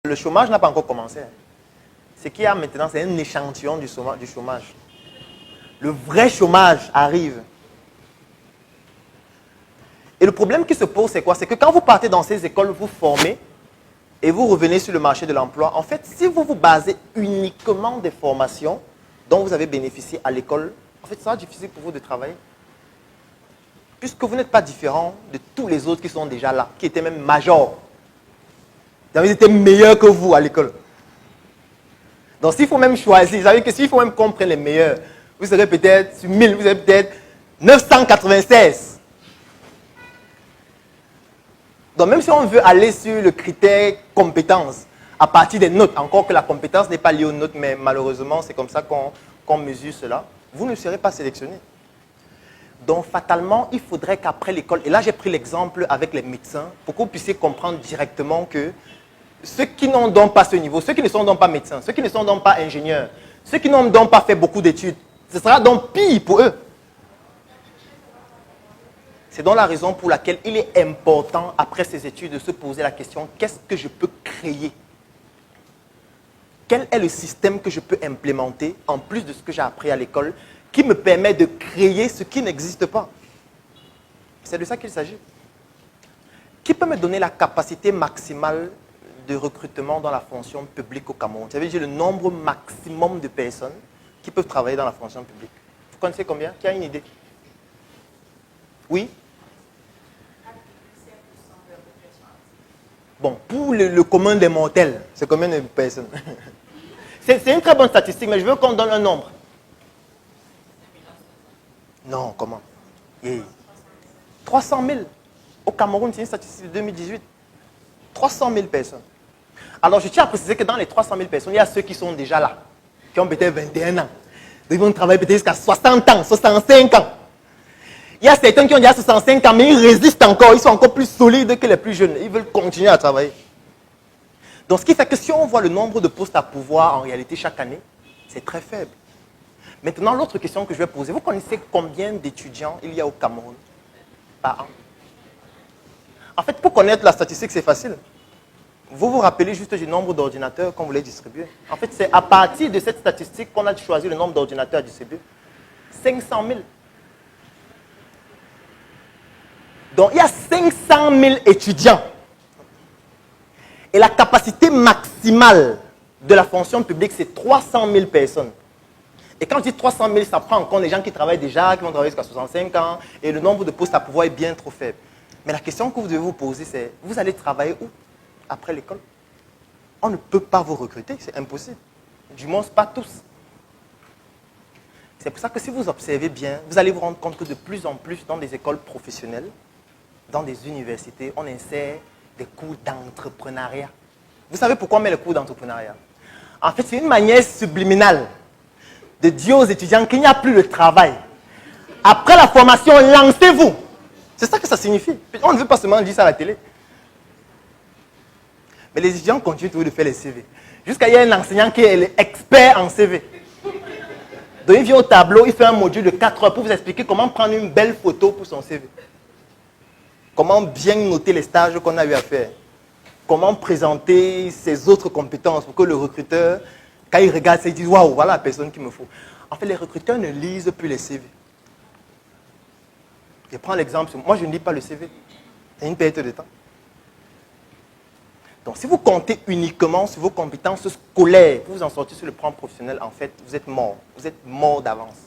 Le chômage n'a pas encore commencé. Ce qu'il y a maintenant, c'est un échantillon du chômage. Le vrai chômage arrive. Et le problème qui se pose, c'est quoi? C'est que quand vous partez dans ces écoles, vous formez et vous revenez sur le marché de l'emploi. En fait, si vous vous basez uniquement des formations dont vous avez bénéficié à l'école, en fait, ça sera difficile pour vous de travailler. Puisque vous n'êtes pas différent de tous les autres qui sont déjà là, qui étaient même majors. Ils étaient meilleurs que vous à l'école. Donc, s'il faut même choisir, vous savez que s'il faut même qu'on prenne les meilleurs, vous serez peut-être sur 1000, vous serez peut-être 996. Donc, même si on veut aller sur le critère compétence, à partir des notes, encore que la compétence n'est pas liée aux notes, mais malheureusement, c'est comme ça qu'on mesure cela, vous ne serez pas sélectionné. Donc, fatalement, il faudrait qu'après l'école, et là j'ai pris l'exemple avec les médecins, pour que vous puissiez comprendre directement que ceux qui n'ont donc pas ce niveau, ceux qui ne sont donc pas médecins, ceux qui ne sont donc pas ingénieurs, ceux qui n'ont donc pas fait beaucoup d'études, ce sera donc pire pour eux. C'est donc la raison pour laquelle il est important, après ces études, de se poser la question, qu'est-ce que je peux créer? Quel est le système que je peux implémenter, en plus de ce que j'ai appris à l'école, qui me permet de créer ce qui n'existe pas? C'est de ça qu'il s'agit. Qui peut me donner la capacité maximale de recrutement dans la fonction publique au Cameroun? Ça veut dire le nombre maximum de personnes qui peuvent travailler dans la fonction publique. Vous connaissez combien? Qui a une idée? Oui? Bon, pour le commun des mortels, c'est combien de personnes? C'est une très bonne statistique, mais je veux qu'on donne un nombre. Non, comment? 300 000. Au Cameroun, c'est une statistique de 2018. 300 000 personnes. Alors, je tiens à préciser que dans les 300 000 personnes, il y a ceux qui sont déjà là, qui ont peut-être 21 ans. Ils vont travailler peut-être jusqu'à 60 ans, 65 ans. Il y a certains qui ont déjà 65 ans, mais ils résistent encore. Ils sont encore plus solides que les plus jeunes. Ils veulent continuer à travailler. Donc, ce qui fait que si on voit le nombre de postes à pouvoir en réalité chaque année, c'est très faible. Maintenant, l'autre question que je vais poser, vous connaissez combien d'étudiants il y a au Cameroun par an? En fait, pour connaître la statistique, c'est facile. Vous vous rappelez juste du nombre d'ordinateurs qu'on voulait distribuer. En fait, c'est à partir de cette statistique qu'on a choisi le nombre d'ordinateurs à distribuer. 500 000. Donc, il y a 500 000 étudiants. Et la capacité maximale de la fonction publique, c'est 300 000 personnes. Et quand je dis 300 000, ça prend en compte les gens qui travaillent déjà, qui vont travailler jusqu'à 65 ans, et le nombre de postes à pouvoir est bien trop faible. Mais la question que vous devez vous poser, c'est, vous allez travailler où après l'école? On ne peut pas vous recruter, c'est impossible. Du moins, pas tous. C'est pour ça que si vous observez bien, vous allez vous rendre compte que de plus en plus dans des écoles professionnelles, dans des universités, on insère des cours d'entrepreneuriat. Vous savez pourquoi on met les cours d'entrepreneuriat? En fait, c'est une manière subliminale de dire aux étudiants qu'il n'y a plus de travail. Après la formation, lancez-vous. C'est ça que ça signifie. On ne veut pas seulement dire ça à la télé. Mais les étudiants continuent toujours de faire les CV. Jusqu'à il y a un enseignant qui est expert en CV. Donc il vient au tableau, il fait un module de 4 heures pour vous expliquer comment prendre une belle photo pour son CV. Comment bien noter les stages qu'on a eu à faire. Comment présenter ses autres compétences pour que le recruteur, quand il regarde ça, il dit « Waouh, voilà la personne qu'il me faut ». En fait, les recruteurs ne lisent plus les CV. Je prends l'exemple, moi je ne lis pas le CV. C'est une perte de temps. Donc si vous comptez uniquement sur vos compétences scolaires pour vous en sortir sur le plan professionnel, en fait, vous êtes mort. Vous êtes mort d'avance.